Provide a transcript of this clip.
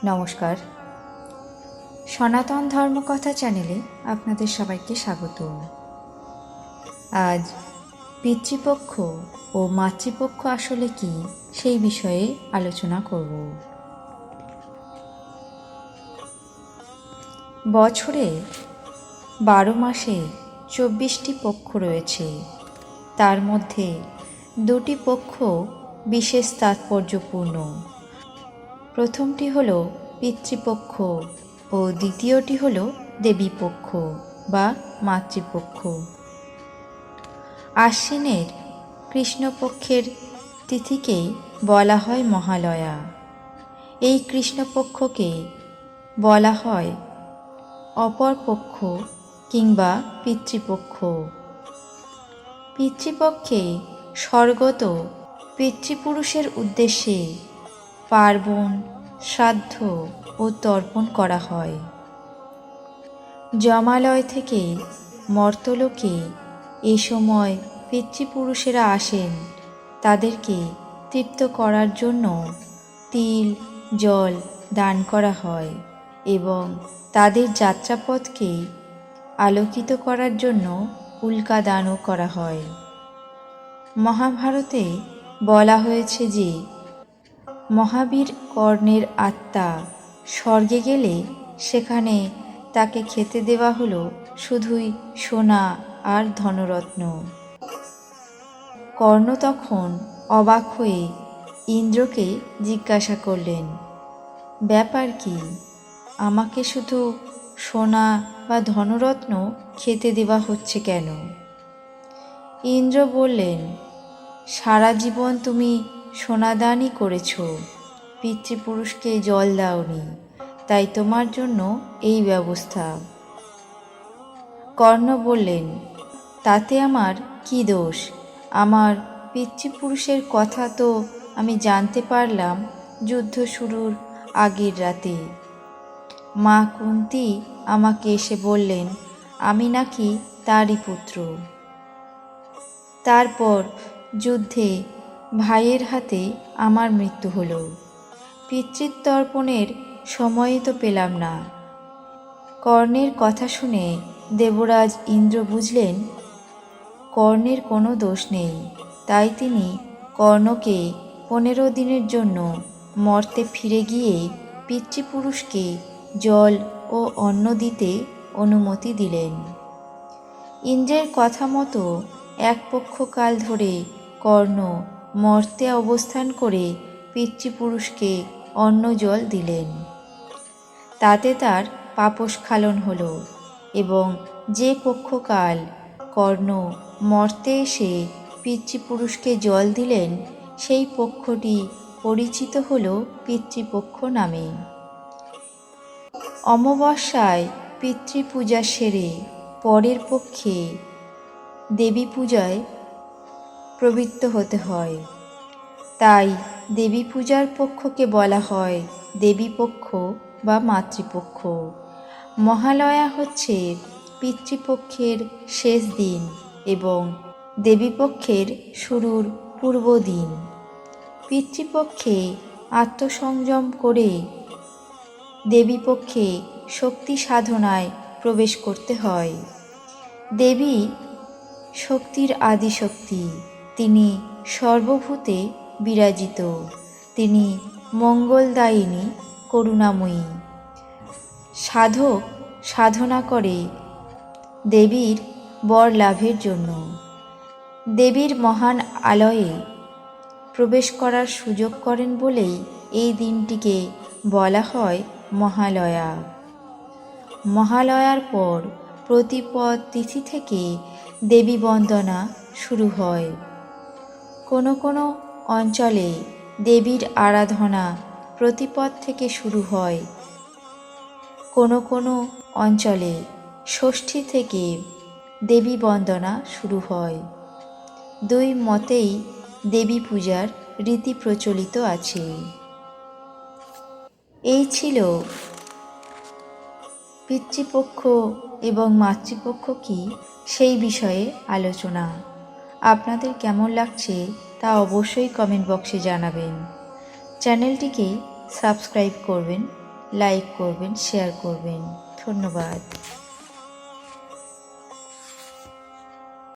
নমস্কার, সনাতন ধর্মকথা চ্যানেলে আপনাদের সবাইকে স্বাগত। আজ পিতৃপক্ষ ও মাতৃপক্ষ আসলে কি সেই বিষয়ে আলোচনা করব। বছরে 12 মাসে 24টি পক্ষ রয়েছে। তার মধ্যে 2টি পক্ষ বিশেষ তাৎপর্যপূর্ণ। প্রথমটি হল পিতৃপক্ষ ও দ্বিতীয়টি হল দেবীপক্ষ বা মাতৃপক্ষ। আশ্বিনের কৃষ্ণপক্ষের তিথিকে বলা হয় মহালয়া। এই কৃষ্ণপক্ষকে বলা হয় অপরপক্ষ কিংবা পিতৃপক্ষ। পিতৃপক্ষে স্বর্গত পিতৃপুরুষের উদ্দেশ্যে পার্বণ, শ্রাদ্ধ ও তর্পণ করা হয়। যমালয় থেকে মর্তলোকে এই সময় পিতৃপুরুষেরা আসেন। তাদেরকে তৃপ্ত করার জন্য তিল, জল দান করা হয় এবং তাদের যাত্রাপথকে আলোকিত করার জন্য উল্কা দানও করা হয়। মহাভারতে বলা হয়েছে যে মহাবীর কর্ণের আত্মা স্বর্গে গেলে সেখানে তাকে খেতে দেওয়া হলো শুধুই সোনা আর ধনরত্ন। কর্ণ তখন অবাক হয়ে ইন্দ্রকে জিজ্ঞাসা করলেন, ব্যাপার কি, আমাকে শুধু সোনা বা ধনরত্ন খেতে দেওয়া হচ্ছে কেন? ইন্দ্র বললেন, সারা জীবন তুমি সোনাদানই করেছ, পিতৃপুরুষকে জল দাওনি, তাই তোমার জন্য এই ব্যবস্থা। কর্ণ বললেন, তাতে আমার কি দোষ? আমার পিতৃপুরুষের কথা তো আমি জানতে পারলাম যুদ্ধ শুরুর আগের রাতে। মা কুন্তী আমাকে এসে বললেন আমি নাকি তারই পুত্র। তারপর যুদ্ধে ভাইয়ের হাতে আমার মৃত্যু হলো। পিতৃতর্পণের সময়ই তো পেলাম না। কর্ণের কথা শুনে দেবরাজ ইন্দ্র বুঝলেন কর্ণের কোনো দোষ নেই, তাই তিনি কর্ণকে 15 দিনের জন্য মর্তে ফিরে গিয়ে পিতৃপুরুষকে জল ও অন্ন দিতে অনুমতি দিলেন। ইন্দ্রের কথা মতো এক পক্ষকাল ধরে কর্ণ মর্তে অবস্থান করে পিতৃপুরুষকে অন্ন জল দিলেন। তাতে তার পাপস্খলন হল এবং যে পক্ষকাল কর্ণ মর্তে এসে পিতৃপুরুষকে জল দিলেন সেই পক্ষটি পরিচিত হল পিতৃপক্ষ নামে। অমাবস্যায় পিতৃপূজা সেরে পরের পক্ষে দেবী পূজায় প্রবৃত্ত হতে হয়। তাই দেবী পূজার পক্ষকে বলা হয় দেবীপক্ষ বা মাতৃপক্ষ। মহালয়া হচ্ছে পিতৃপক্ষের শেষ দিন এবং দেবীপক্ষের শুরুর পূর্ব দিন। পিতৃপক্ষে আত্মসংযম করে দেবীপক্ষে শক্তি সাধনায় প্রবেশ করতে হয়। দেবী শক্তির আদিশক্তি, তিনি সর্বভূতে বিরাজিত, তিনি মঙ্গলদায়িনী, করুণাময়ী। সাধক সাধনা করে দেবীর বর লাভের জন্য। দেবীর মহান আলয়ে প্রবেশ করার সুযোগ করেন বলেই এই দিনটিকে বলা হয় মহালয়া। মহালয়ার পর প্রতিপদ তিথি থেকে দেবী বন্দনা শুরু হয়। কোনো কোনো অঞ্চলে দেবীর আরাধনা প্রতিপদ থেকে শুরু হয়, কোনো কোনো অঞ্চলে ষষ্ঠী থেকে দেবী বন্দনা শুরু হয়। দুই মতেই দেবী পূজার রীতি প্রচলিত আছে। এই ছিল পিতৃপক্ষ এবং মাতৃপক্ষ কি সেই বিষয়ে আলোচনা। আপনাদের কেমন লাগছে তা অবশ্যই কমেন্ট বক্সে জানাবেন। চ্যানেলটিকে সাবস্ক্রাইব করবেন লাইক করবেন, শেয়ার করবেন। ধন্যবাদ।